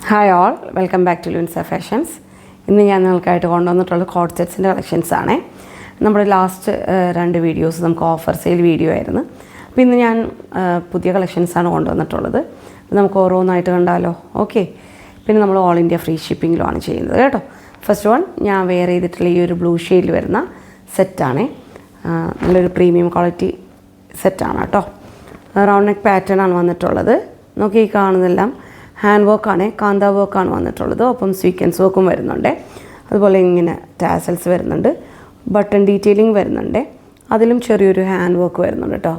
Hi all, welcome back to Lunsa fashions. ഇന്ന് ഞാൻ നിങ്ങൾക്കായിട്ട് കൊണ്ടുവന്നിട്ടുള്ള കോഡ് സെറ്റ്സിൻ്റെ കളക്ഷൻസാണ്. നമ്മുടെ ലാസ്റ്റ് 2 വീഡിയോസ് നമുക്ക് ഓഫർ സെയിൽ വീഡിയോ ആയിരുന്നു. അപ്പോൾ ഇന്ന് ഞാൻ പുതിയ കളക്ഷൻസാണ് കൊണ്ടുവന്നിട്ടുള്ളത്. നമുക്ക് ഓരോന്നായിട്ട് കണ്ടാലോ? ഓക്കെ. പിന്നെ നമ്മൾ ഓൾ ഇന്ത്യ ഫ്രീ ഷിപ്പിങ്ങിലുമാണ് ചെയ്യുന്നത് കേട്ടോ. ഫസ്റ്റ് വൺ ഞാൻ വെയർ ചെയ്തിട്ടുള്ള ഈ ഒരു ബ്ലൂ ഷെയ്ഡിൽ വരുന്ന സെറ്റാണ്. നല്ലൊരു പ്രീമിയം ക്വാളിറ്റി സെറ്റാണ് കേട്ടോ. റൗണ്ട് നെക്ക് പാറ്റേൺ ആണ് വന്നിട്ടുള്ളത്. നോക്കി ഈ കാണുന്നതെല്ലാം ഹാൻഡ് വർക്കാണ്, കാന്ത വർക്കാണ് വന്നിട്ടുള്ളത്. ഒപ്പം സ്വീക്വൻസ് വർക്കും വരുന്നുണ്ട്. അതുപോലെ ഇങ്ങനെ ടാസൽസ് വരുന്നുണ്ട്, ബട്ടൺ ഡീറ്റെയിലിംഗ് വരുന്നുണ്ട്, അതിലും ചെറിയൊരു ഹാൻഡ് വർക്ക് വരുന്നുണ്ട് കേട്ടോ.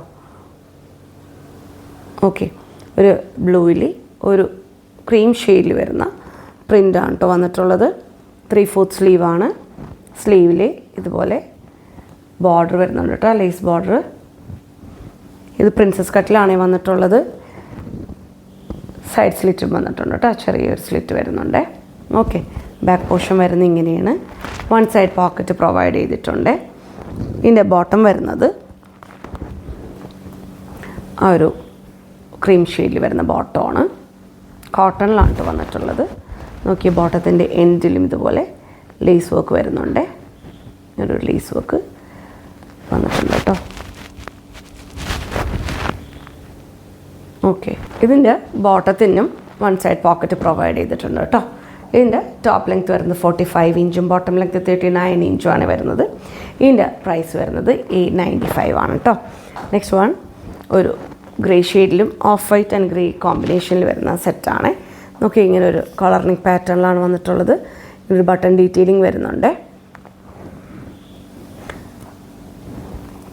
ഓക്കെ, ഒരു ബ്ലൂവിൽ ഒരു ക്രീം ഷെയ്ഡിൽ വരുന്ന പ്രിൻ്റാണ് കേട്ടോ വന്നിട്ടുള്ളത്. 3/4 സ്ലീവാണ്. സ്ലീവിൽ ഇതുപോലെ ബോർഡർ വരുന്നുണ്ട് കേട്ടോ, ലേസ് ബോർഡർ. ഇത് പ്രിൻസസ് കട്ടിലാണ് വന്നിട്ടുള്ളത്. സൈഡ് സ്ലിറ്റും വന്നിട്ടുണ്ട് കേട്ടോ, ചെറിയൊരു സ്ലിറ്റ് വരുന്നുണ്ട്. ഓക്കെ, ബാക്ക് പോർഷൻ വരുന്നത് ഇങ്ങനെയാണ്. 1 സൈഡ് പോക്കറ്റ് പ്രൊവൈഡ് ചെയ്തിട്ടുണ്ട്. ഇതിൻ്റെ ബോട്ടം വരുന്നത് ആ ഒരു ക്രീം ഷെയ്ഡിൽ വരുന്ന ബോട്ടമാണ്. കോട്ടണിലാണ് വന്നിട്ടുള്ളത്. നോക്കിയ ബോട്ടത്തിൻ്റെ എൻഡിലും ഇതുപോലെ ലേസ് വർക്ക് വരുന്നുണ്ട്. ഒരു ലേസ് വർക്ക് വന്നിട്ടുണ്ട് കേട്ടോ. ഓക്കെ, ഇതിൻ്റെ ബോട്ടത്തിനും 1 സൈഡ് പോക്കറ്റ് പ്രൊവൈഡ് ചെയ്തിട്ടുണ്ട് കേട്ടോ. ഇതിൻ്റെ ടോപ്പ് ലെങ്ത് വരുന്നത് 45 ഇഞ്ചും ബോട്ടം ലെങ്ത് 39 ഇഞ്ചുമാണ് വരുന്നത്. ഇതിൻ്റെ പ്രൈസ് വരുന്നത് 895 ആണ് കേട്ടോ. നെക്സ്റ്റ് വൺ ഒരു ഗ്രേ ഷെയ്ഡിലും ഓഫ് വൈറ്റ് ആൻഡ് ഗ്രേ കോമ്പിനേഷനിൽ വരുന്ന സെറ്റാണ്. നോക്കി ഇങ്ങനെ ഒരു കളറിങ് പാറ്റേണിലാണ് വന്നിട്ടുള്ളത്. ഒരു ബട്ടൺ ഡീറ്റെയിലിംഗ് വരുന്നുണ്ട്.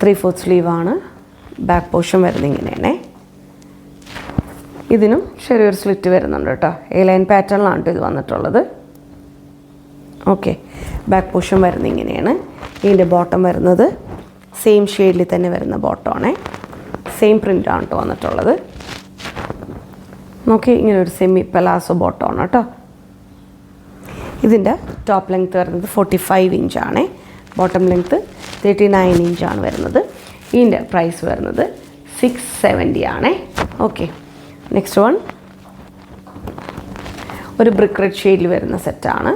3/4 സ്ലീവാണ്. ബാക്ക് പോർഷൻ വരുന്നത് ഇങ്ങനെയാണ്. ഇതിനും ചെറിയൊരു സ്ലിറ്റ് വരുന്നുണ്ട് കേട്ടോ. ലൈൻ പാറ്റേണിലാണ് ഇത് വന്നിട്ടുള്ളത്. ഓക്കെ, ബാക്ക് പോർഷൻ വരുന്നത് ഇങ്ങനെയാണ്. ഇതിൻ്റെ ബോട്ടം വരുന്നത് സെയിം ഷെയ്ഡിൽ തന്നെ വരുന്ന ബോട്ടമാണ്. സെയിം പ്രിൻ്റാണ് കേട്ടോ വന്നിട്ടുള്ളത്. നോക്കി ഇങ്ങനെ ഒരു സെമി പലാസോ ബോട്ടമാണ് കേട്ടോ. ഇതിൻ്റെ ടോപ്പ് ലെങ്ത് വരുന്നത് 45 ഇഞ്ചാണ്. ബോട്ടം ലെങ്ത് 39 ഇഞ്ചാണ് വരുന്നത്. ഇതിൻ്റെ പ്രൈസ് വരുന്നത് 670 ആണ്. ഓക്കെ, നെക്സ്റ്റ് വൺ ഒരു ബ്രിക്ക് റെഡ് ഷെയ്ഡിൽ വരുന്ന സെറ്റാണ്.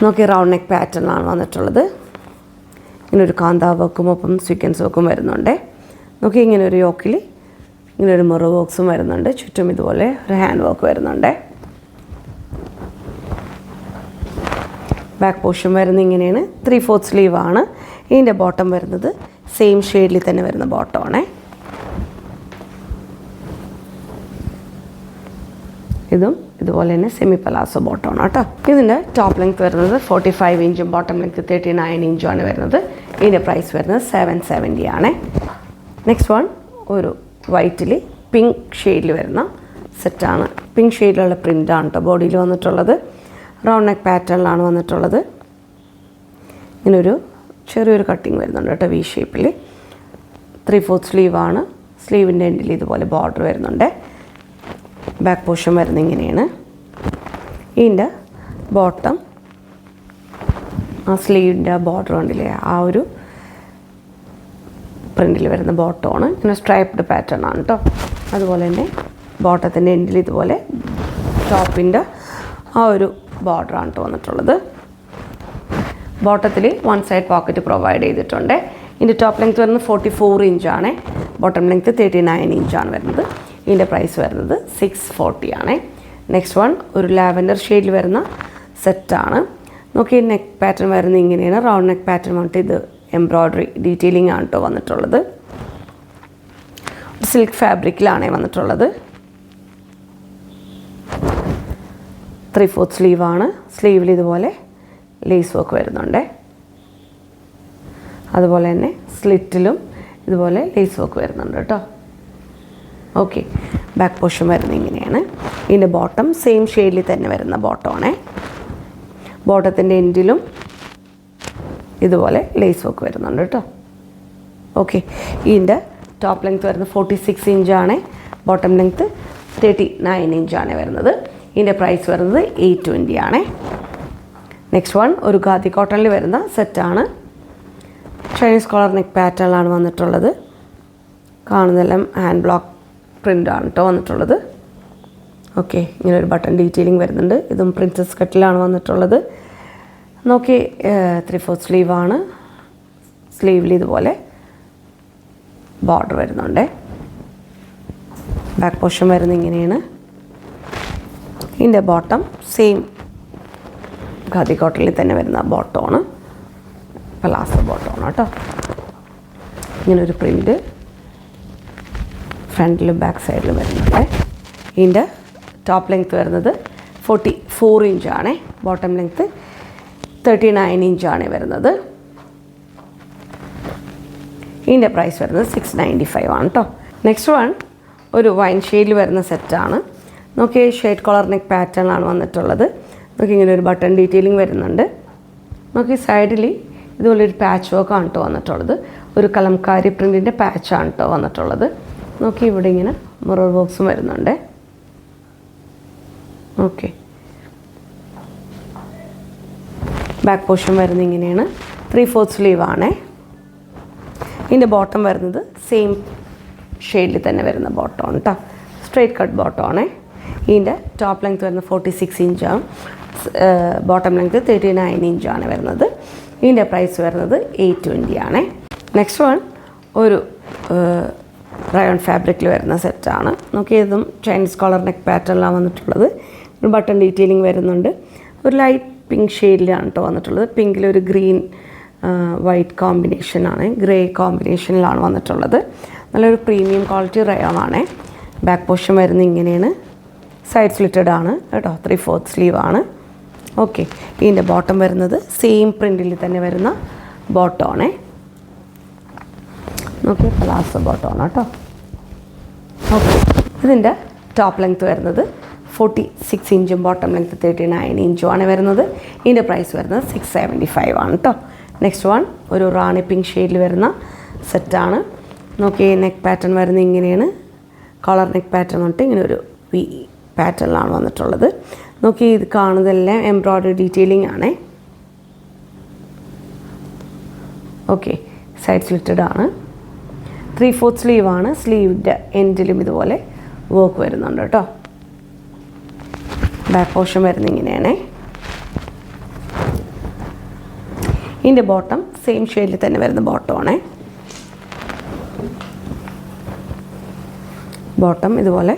നോക്കി റൗണ്ട് നെക്ക് പാറ്റേണിലാണ് വന്നിട്ടുള്ളത്. ഇങ്ങനൊരു കാന്ത വർക്കും ഒപ്പം സ്വീക്വൻസ് വർക്കും വരുന്നുണ്ട്. നോക്കി ഇങ്ങനെ ഒരു യോക്കിൽ ഇങ്ങനെ ഒരു മിറർ വർക്ക്സും വരുന്നുണ്ട്. ചുറ്റും ഇതുപോലെ ഒരു ഹാൻഡ് വർക്ക് വരുന്നുണ്ട്. ബാക്ക് പോർഷൻ വരുന്നത് ഇങ്ങനെയാണ്. 3/4 സ്ലീവാണ്. ഇതിൻ്റെ ബോട്ടം വരുന്നത് സെയിം ഷെയ്ഡിൽ തന്നെ വരുന്ന ബോട്ടമാണ്. ഇതും ഇതുപോലെ തന്നെ സെമി പലാസോ ബോട്ടമാണ് കേട്ടോ. ഇതിൻ്റെ ടോപ്പ് ലെങ്ത് വരുന്നത് 45 ഇഞ്ചും ബോട്ടം ലെങ്ത് 39 ഇഞ്ചുമാണ് വരുന്നത്. ഇതിൻ്റെ പ്രൈസ് വരുന്നത് 770 ആണ്. നെക്സ്റ്റ് വൺ ഒരു വൈറ്റിൽ പിങ്ക് ഷെയ്ഡിൽ വരുന്ന സെറ്റാണ്. പിങ്ക് ഷെയ്ഡിലുള്ള പ്രിൻ്റാണ് കേട്ടോ ബോഡിയിൽ വന്നിട്ടുള്ളത്. റൗണ്ട് നെക്ക് പാറ്റേണിലാണ് വന്നിട്ടുള്ളത്. ഇങ്ങനൊരു ചെറിയൊരു കട്ടിങ് വരുന്നുണ്ട് കേട്ടോ, വി ഷേപ്പിൽ. 3/4 സ്ലീവാണ്. സ്ലീവിൻ്റെ എൻഡിൽ ഇതുപോലെ ബോർഡർ വരുന്നുണ്ട്. ബാക്ക് പോർഷൻ വരുന്നത് ഇങ്ങനെയാണ്. ഇതിൻ്റെ ബോട്ടം ആ സ്ലീവിൻ്റെ ബോർഡർ കണ്ടില്ലേ, ആ ഒരു പ്രിൻറ്റിൽ വരുന്ന ബോട്ടമാണ്. ഇങ്ങനെ സ്ട്രൈപ്ഡ് പാറ്റേൺ ആണ് കേട്ടോ. അതുപോലെ തന്നെ ബോട്ടത്തിൻ്റെ എൻഡിൽ ഇതുപോലെ ടോപ്പിൻ്റെ ആ ഒരു ബോർഡറാണ് കേട്ടോ വന്നിട്ടുള്ളത്. ബോട്ടത്തിൽ 1 സൈഡ് പോക്കറ്റ് പ്രൊവൈഡ് ചെയ്തിട്ടുണ്ട്. ഇതിൻ്റെ ടോപ്പ് ലെങ്ത് വരുന്നത് 44 ഇഞ്ചാണ്. ബോട്ടം ലെങ്ത് 39 ഇഞ്ചാണ് വരുന്നത്. ഇതിൻ്റെ പ്രൈസ് വരുന്നത് 640 ആണ്. നെക്സ്റ്റ് വൺ ഒരു ലാവൻഡർ ഷെയ്ഡിൽ വരുന്ന സെറ്റാണ്. നോക്കി നെക്ക് പാറ്റേൺ വരുന്നത് ഇങ്ങനെയാണ്. റൗണ്ട് നെക്ക് പാറ്റേൺ വന്നിട്ട് ഇത് എംബ്രോയ്ഡറി ഡീറ്റെയിലിംഗ് ആണ് കേട്ടോ വന്നിട്ടുള്ളത്. സിൽക്ക് ഫാബ്രിക്കിലാണ് വന്നിട്ടുള്ളത്. 3/4 സ്ലീവാണ്. സ്ലീവിൽ ഇതുപോലെ ലേസ് വർക്ക് വരുന്നുണ്ട്. അതുപോലെ തന്നെ സ്ലിറ്റിലും ഇതുപോലെ ലേസ് വർക്ക് വരുന്നുണ്ട് കേട്ടോ. ഓക്കെ, ബാക്ക് പോർഷൻ വരുന്നത് ഇങ്ങനെയാണ്. ഇതിൻ്റെ ബോട്ടം സെയിം ഷെയ്ഡിൽ തന്നെ വരുന്ന ബോട്ടമാണ്. ബോട്ടത്തിൻ്റെ എൻഡിലും ഇതുപോലെ ലേസ് വർക്ക് വരുന്നുണ്ട് കേട്ടോ. ഓക്കെ, ഇതിൻ്റെ ടോപ്പ് ലെങ്ത് വരുന്നത് 46 ഇഞ്ചാണ്. ബോട്ടം ലെങ്ത് 39 ഇഞ്ചാണ് വരുന്നത്. ഇതിൻ്റെ പ്രൈസ് വരുന്നത് 820 ആണ്. നെക്സ്റ്റ് വൺ ഒരു ഖാദി കോട്ടണിൽ വരുന്ന സെറ്റാണ്. ചൈനീസ് കോളർ നെക്ക് പാറ്റേണിലാണ് വന്നിട്ടുള്ളത്. കാണുന്നതെല്ലാം ഹാൻഡ് ബ്ലോക്ക് പ്രിൻ്റാണ് കേട്ടോ വന്നിട്ടുള്ളത്. ഓക്കെ, ഇങ്ങനെ ഒരു ബട്ടൺ ഡീറ്റെയിലിംഗ് വരുന്നുണ്ട്. ഇതും പ്രിൻസസ് കട്ടിലാണ് വന്നിട്ടുള്ളത്. നോക്കി 3/4 സ്ലീവാണ്. സ്ലീവിൽ ഇതുപോലെ ബോർഡർ വരുന്നുണ്ട്. ബാക്ക് പോർഷൻ വരുന്നത് ഇങ്ങനെയാണ്. ഇതിൻ്റെ ബോട്ടം സെയിം ഖാദി കോട്ടണിൽ തന്നെ വരുന്ന ബോട്ടമാണ്, പലാസോ ബോട്ടമാണ് കേട്ടോ. ഇങ്ങനൊരു പ്രിൻറ്റ് ഫ്രണ്ടിലും ബാക്ക് സൈഡിലും വരുന്നുണ്ട്. ഇതിൻ്റെ ടോപ്പ് ലെങ്ത്ത് വരുന്നത് 44 ഇഞ്ചാണ്. ബോട്ടം ലെങ്ത്ത് 39 ഇഞ്ചാണ് വരുന്നത്. ഇതിൻ്റെ പ്രൈസ് വരുന്നത് 695 ആണ് കേട്ടോ. നെക്സ്റ്റ് വൺ ഒരു വൈൻ ഷെയ്ഡിൽ വരുന്ന സെറ്റാണ്. നോക്കി ഷെയ്ഡ് കോളർ നെക്ക് പാറ്റേൺ ആണ് വന്നിട്ടുള്ളത്. നോക്കി ഇങ്ങനെ ഒരു ബട്ടൺ ഡീറ്റെയിലിംഗ് വരുന്നുണ്ട്. നോക്കി സൈഡിൽ ഇതുപോലെ ഒരു പാച്ച് വർക്കാണ് കേട്ടോ വന്നിട്ടുള്ളത്. ഒരു കലംകാരി പ്രിൻറ്റിൻ്റെ പാച്ചാണ് കേട്ടോ വന്നിട്ടുള്ളത്. നോക്കി ഇവിടെ ഇങ്ങനെ മിറർ ബോക്സും വരുന്നുണ്ട്. ഓക്കെ, ബാക്ക് പോർഷൻ വരുന്നത് ഇങ്ങനെയാണ്. 3/4 സ്ലീവാണ്. ഇതിൻ്റെ ബോട്ടം വരുന്നത് സെയിം ഷെയ്ഡിൽ തന്നെ വരുന്ന ബോട്ടമാണ് കേട്ടോ. സ്ട്രെയിറ്റ് കട്ട് ബോട്ടമാണ്. ഇതിൻ്റെ ടോപ്പ് ലെങ്ത്ത് വരുന്നത് 46 ഇഞ്ചാണ്. ബോട്ടം ലെങ്ത്ത് 39 ഇഞ്ചാണ് വരുന്നത്. ഇതിൻ്റെ പ്രൈസ് വരുന്നത് 820 ആണ്. നെക്സ്റ്റ് വൺ ഒരു റയോൺ ഫാബ്രിക്കിൽ വരുന്ന സെറ്റാണ്. നോക്കിയതും ചൈനീസ് കോളർ നെക്ക് പാറ്റേണിലാണ് വന്നിട്ടുള്ളത്. ഒരു ബട്ടൺ ഡീറ്റെയിലിംഗ് വരുന്നുണ്ട്. ഒരു ലൈറ്റ് പിങ്ക് ഷെയ്ഡിലാണ് കേട്ടോ വന്നിട്ടുള്ളത്. പിങ്കിലൊരു ഗ്രീൻ വൈറ്റ് കോമ്പിനേഷനാണ്, ഗ്രേ കോമ്പിനേഷനിലാണ് വന്നിട്ടുള്ളത്. നല്ലൊരു പ്രീമിയം ക്വാളിറ്റി റയോൺ ആണ്. ബാക്ക് പോർഷൻ വരുന്നത് ഇങ്ങനെയാണ്. സൈഡ് സ്ലിറ്റഡ് ആണ് കേട്ടോ. 3/4 സ്ലീവാണ്. ഓക്കെ, ഇതിൻ്റെ ബോട്ടം വരുന്നത് സെയിം പ്രിൻറ്റിൽ തന്നെ വരുന്ന ബോട്ടമാണ്. നോക്കി പലാസോ ബോട്ടമാണ് കേട്ടോ. ഓക്കെ, ഇതിൻ്റെ ടോപ്പ് ലെങ്ത്ത് വരുന്നത് 46 ഇഞ്ചും ബോട്ടം ലെങ്ത്ത് 39 ഇഞ്ചുമാണ് വരുന്നത്. ഇതിൻ്റെ പ്രൈസ് വരുന്നത് 675 ആണ് കേട്ടോ. നെക്സ്റ്റ് വൺ ഒരു റാണി പിങ്ക് ഷെയ്ഡിൽ വരുന്ന സെറ്റാണ്. നോക്കി നെക്ക് പാറ്റേൺ വരുന്നത് ഇങ്ങനെയാണ്. കോളർ നെക്ക് പാറ്റേൺ വന്നിട്ട് ഇങ്ങനെ ഒരു വി പാറ്റേണിലാണ് വന്നിട്ടുള്ളത്. നോക്കി ഇത് കാണുന്നതെല്ലാം എംബ്രോയ്ഡറി ഡീറ്റെയിലിംഗ് ആണ്. ഓക്കെ, സൈഡ് സ്ലിറ്റഡ് ആണ്. 3/4 സ്ലീവാണ്. സ്ലീവിൻ്റെ എൻഡിലും ഇതുപോലെ വർക്ക് വരുന്നുണ്ട് കേട്ടോ. ബാക്ക് പോർഷൻ വരുന്നത് ഇങ്ങനെയാണ്. ഇതിൻ്റെ ബോട്ടം സെയിം ഷെയ്ഡിൽ തന്നെ വരുന്ന ബോട്ടമാണ്. ബോട്ടം ഇതുപോലെ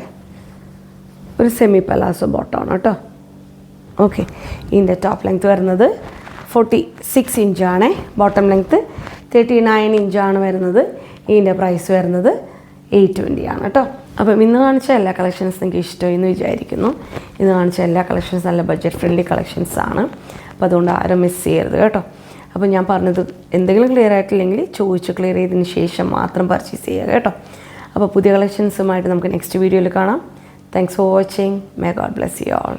ഒരു സെമി പലാസോ ബോട്ടമാണ് കേട്ടോ. ഓക്കെ, ഇതിൻ്റെ ടോപ്പ് ലെങ്ത്ത് വരുന്നത് 46 ഇഞ്ചാണ്. ബോട്ടം ലെങ്ത്ത് 39 ഇഞ്ചാണ് വരുന്നത്. ഇതിൻ്റെ പ്രൈസ് വരുന്നത് 820 ആണ് കേട്ടോ. അപ്പം ഇന്ന് കാണിച്ച എല്ലാ കളക്ഷൻസ് നിങ്ങൾക്ക് ഇഷ്ടമായി എന്ന് വിചാരിക്കുന്നു. ഇന്ന് കാണിച്ച എല്ലാ കളക്ഷൻസ് നല്ല ബഡ്ജറ്റ് ഫ്രണ്ട്ലി കളക്ഷൻസാണ്. അപ്പോൾ അതുകൊണ്ട് ആരും മിസ് ചെയ്യരുത് കേട്ടോ. അപ്പോൾ ഞാൻ പറഞ്ഞത് എന്തെങ്കിലും ക്ലിയർ ആയിട്ടില്ലെങ്കിൽ ചോദിച്ച് ക്ലിയർ ചെയ്തതിന് ശേഷം മാത്രം പർച്ചേസ് ചെയ്യുക കേട്ടോ. അപ്പോൾ പുതിയ കളക്ഷൻസുമായിട്ട് നമുക്ക് നെക്സ്റ്റ് വീഡിയോയിൽ കാണാം. Thanks for watching. May God bless you all.